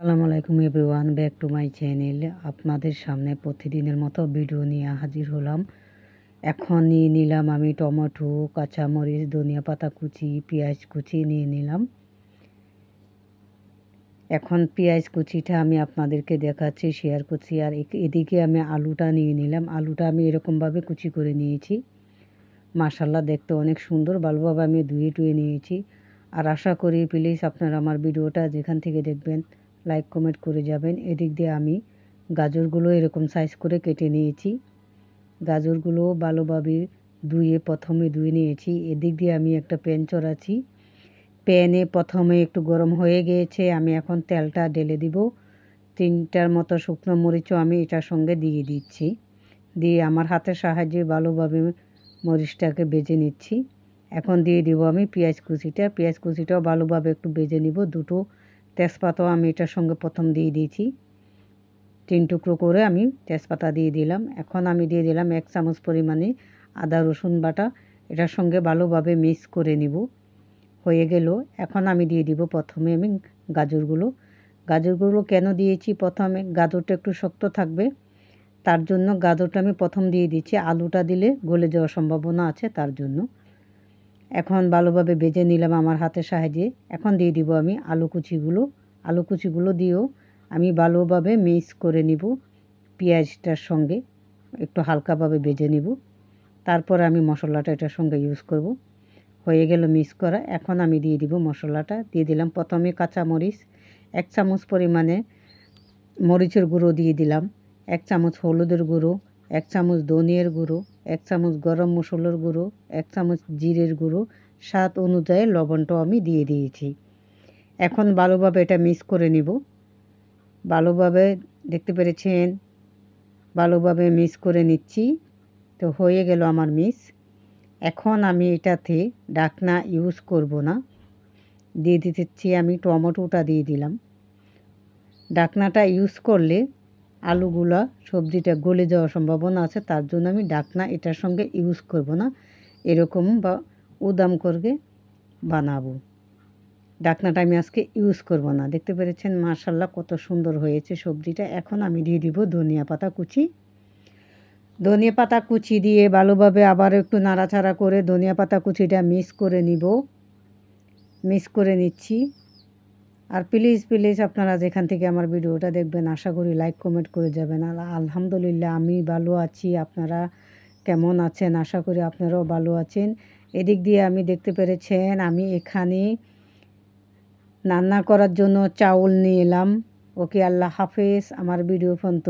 আসসালামু আলাইকুম everyone, back to my channel. আপনাদের সামনে প্রতিদিনের মতো ভিডিও নিয়ে হাজির হলাম। এখন নিয়ে নিলাম আমি টমেটো, কাঁচামরিচ, ধনিয়া পাতা কুচি, পেঁয়াজ কুচি নিয়ে নিলাম। এখন পেঁয়াজ কুচিটা আমি আপনাদেরকে দেখাচ্ছি, শেয়ার করছি। আর এদিকে আমি আলুটা নিয়ে নিলাম। আলুটা আমি এরকমভাবে কুচি করে নিয়েছি। মাশাআল্লাহ, দেখতে অনেক সুন্দর, ভালোভাবে আমি ধুয়ে টুয়ে নিয়েছি। আর আশা করি প্লিজ আপনারা আমার ভিডিওটা যেখান থেকে দেখবেন লাইক কমেন্ট করে যাবেন। এদিক দিয়ে আমি গাজরগুলো এরকম সাইজ করে কেটে নিয়েছি। গাজরগুলো ভালোভাবে প্রথমে ধুয়ে নিয়েছি। এদিক দিয়ে আমি একটা প্যান চড়াচ্ছি। প্যানে প্রথমে একটু গরম হয়ে গিয়েছে, আমি এখন তেলটা ঢেলে দিব। 3টার মতো শুকনো মরিচও আমি এটার সঙ্গে দিয়ে দিচ্ছি। দিয়ে আমার হাতের সাহায্যে ভালোভাবে মরিচটাকে ভেজে নিচ্ছি। এখন দিয়ে দিব আমি পেঁয়াজ কুচিটাও ভালোভাবে একটু ভেজে নিব। দুটো তেজপাতাও আমি এটার সঙ্গে প্রথম দিয়ে দিয়েছি। 3 টুকরো করে আমি তেজপাতা দিয়ে দিলাম। এখন আমি দিয়ে দিলাম 1 চামচ পরিমাণে আদা রসুন বাটা। এটার সঙ্গে ভালোভাবে মিক্স করে নিব। হয়ে গেল। এখন আমি দিয়ে দিব প্রথমে আমি গাজরগুলো কেন দিয়েছি প্রথমে, গাজরটা একটু শক্ত থাকবে, তার জন্য গাজরটা আমি প্রথম দিয়ে দিচ্ছি। আলুটা দিলে গলে যাওয়ার সম্ভাবনা আছে, তার জন্য। এখন ভালোভাবে ভেজে নিলাম আমার হাতের সাহায্যে। এখন দিয়ে দিব আমি আলু কুচিগুলো দিয়েও আমি ভালোভাবে মিক্স করে নিব পেঁয়াজটার সঙ্গে, একটু হালকাভাবে ভেজে নিব। তারপর আমি মশলাটা এটার সঙ্গে ইউজ করব। হয়ে গেল মিক্স করা। এখন আমি দিয়ে দিব মশলাটা। দিয়ে দিলাম প্রথমে কাঁচামরিচ 1 চামচ পরিমাণে, মরিচের গুঁড়ো দিয়ে দিলাম 1 চামচ, হলুদের গুঁড়ো 1 চামচ, ধনিয়ার গুঁড়ো 1 চামচ, গরম মশলার গুঁড়ো 1 চামচ, জিরের গুঁড়ো, স্বাদ অনুযায়ী লবণটাও আমি দিয়ে দিয়েছি। এখন ভালোভাবে এটা মিক্স করে নিব। ভালোভাবে, দেখতে পেরেছেন, ভালোভাবে মিক্স করে নিচ্ছি। তো হয়ে গেল আমার মিক্স। এখন আমি এটাতে ঢাকনা ইউজ করব না, দিয়ে দিতেছি আমি টমেটোটা দিয়ে দিলাম। ঢাকনাটা ইউজ করলে সবজিটা গলে যাওয়ার সম্ভাবনা আছে, তার জন্য আমি ঢাকনা এটার সঙ্গে ইউজ করব না, এরকম বা উদাম করে বানাবো। ঢাকনাটা আমি আজকে ইউজ করব না। দেখতে পেরেছেন মাশাআল্লাহ কত সুন্দর হয়েছে সবজিটা। এখন আমি দিয়ে দিব ধনিয়া পাতা কুচি দিয়ে ভালোভাবে আবার একটু নাড়াচাড়া করে ধনিয়া পাতা কুচিটা মিক্স করে নিচ্ছি। আর প্লিজ আপনারা যেখান থেকে আমার ভিডিওটা দেখবেন আশা করি লাইক কমেন্ট করে যাবেন। আলহামদুলিল্লাহ আমি ভালো আছি। আপনারা কেমন আছেন? আশা করি আপনারাও ভালো আছেন। এদিক দিয়ে আমি দেখতে পেরেছেন আমি এখানে রান্না করার জন্য চাউল নিয়ে এলাম। ওকে, আল্লাহ হাফেজ। আমার ভিডিও পর্যন্ত